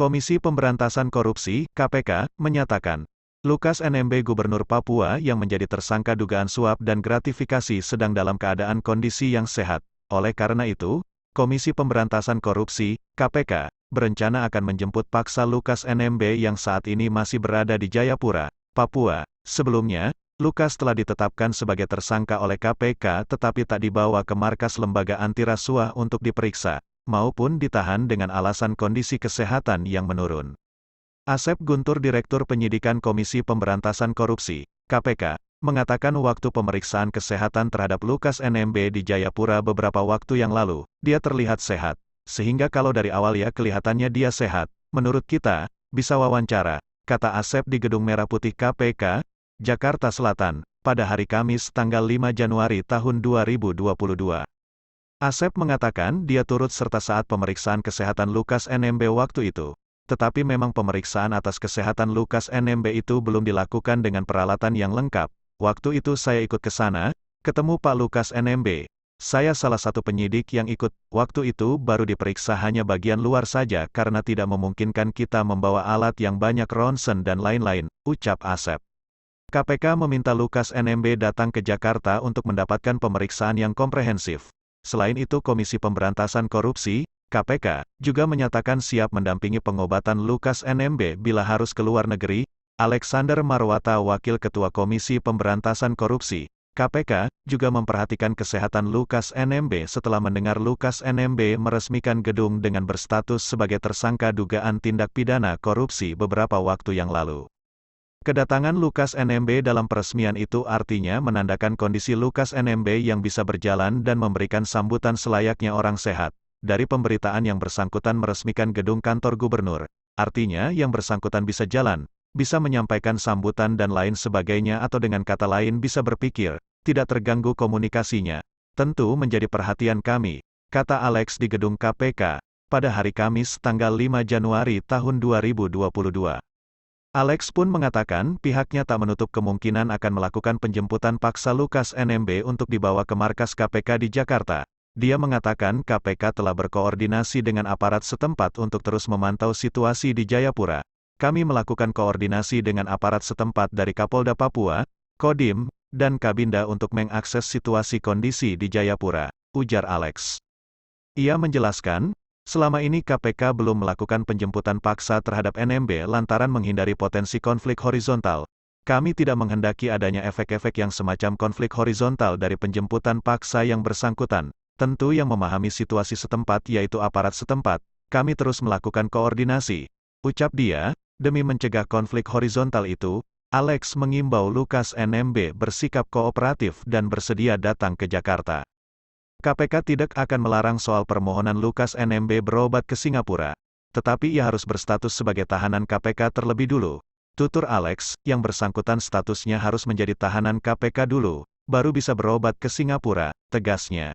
Komisi Pemberantasan Korupsi (KPK) menyatakan, Lukas NMB Gubernur Papua yang menjadi tersangka dugaan suap dan gratifikasi sedang dalam keadaan kondisi yang sehat. Oleh karena itu, Komisi Pemberantasan Korupsi (KPK) berencana akan menjemput paksa Lukas NMB yang saat ini masih berada di Jayapura, Papua. Sebelumnya, Lukas telah ditetapkan sebagai tersangka oleh KPK tetapi tak dibawa ke markas lembaga anti rasuah untuk diperiksa, maupun ditahan dengan alasan kondisi kesehatan yang menurun. Asep Guntur, Direktur Penyidikan Komisi Pemberantasan Korupsi (KPK), mengatakan waktu pemeriksaan kesehatan terhadap Lukas NMB di Jayapura beberapa waktu yang lalu, dia terlihat sehat. Sehingga kalau dari awal ya kelihatannya dia sehat, menurut kita, bisa wawancara, kata Asep di Gedung Merah Putih KPK, Jakarta Selatan, pada hari Kamis tanggal 5 Januari tahun 2022. Asep mengatakan dia turut serta saat pemeriksaan kesehatan Lukas NMB waktu itu. Tetapi memang pemeriksaan atas kesehatan Lukas NMB itu belum dilakukan dengan peralatan yang lengkap. Waktu itu saya ikut ke sana, ketemu Pak Lukas NMB. Saya salah satu penyidik yang ikut. Waktu itu baru diperiksa hanya bagian luar saja karena tidak memungkinkan kita membawa alat yang banyak ronsen dan lain-lain, ucap Asep. KPK meminta Lukas NMB datang ke Jakarta untuk mendapatkan pemeriksaan yang komprehensif. Selain itu Komisi Pemberantasan Korupsi (KPK) juga menyatakan siap mendampingi pengobatan Lukas NMB bila harus ke luar negeri. Alexander Marwata, Wakil Ketua Komisi Pemberantasan Korupsi (KPK), juga memperhatikan kesehatan Lukas NMB setelah mendengar Lukas NMB meresmikan gedung dengan berstatus sebagai tersangka dugaan tindak pidana korupsi beberapa waktu yang lalu. Kedatangan Lukas NMB dalam peresmian itu artinya menandakan kondisi Lukas NMB yang bisa berjalan dan memberikan sambutan selayaknya orang sehat. Dari pemberitaan yang bersangkutan meresmikan gedung kantor gubernur, artinya yang bersangkutan bisa jalan, bisa menyampaikan sambutan dan lain sebagainya atau dengan kata lain bisa berpikir, tidak terganggu komunikasinya. Tentu menjadi perhatian kami, kata Alex di gedung KPK, pada hari Kamis tanggal 5 Januari tahun 2022. Alex pun mengatakan pihaknya tak menutup kemungkinan akan melakukan penjemputan paksa Lukas NMB untuk dibawa ke markas KPK di Jakarta. Dia mengatakan KPK telah berkoordinasi dengan aparat setempat untuk terus memantau situasi di Jayapura. Kami melakukan koordinasi dengan aparat setempat dari Kapolda Papua, Kodim, dan Kabinda untuk mengakses situasi kondisi di Jayapura, ujar Alex. Ia menjelaskan, selama ini KPK belum melakukan penjemputan paksa terhadap NMB lantaran menghindari potensi konflik horizontal. Kami tidak menghendaki adanya efek-efek yang semacam konflik horizontal dari penjemputan paksa yang bersangkutan. Tentu yang memahami situasi setempat yaitu aparat setempat, kami terus melakukan koordinasi, ucap dia. Demi mencegah konflik horizontal itu, Alex mengimbau Lukas NMB bersikap kooperatif dan bersedia datang ke Jakarta. KPK tidak akan melarang soal permohonan Lukas NMB berobat ke Singapura, tetapi ia harus berstatus sebagai tahanan KPK terlebih dulu. Tutur Alex, yang bersangkutan statusnya harus menjadi tahanan KPK dulu, baru bisa berobat ke Singapura, tegasnya.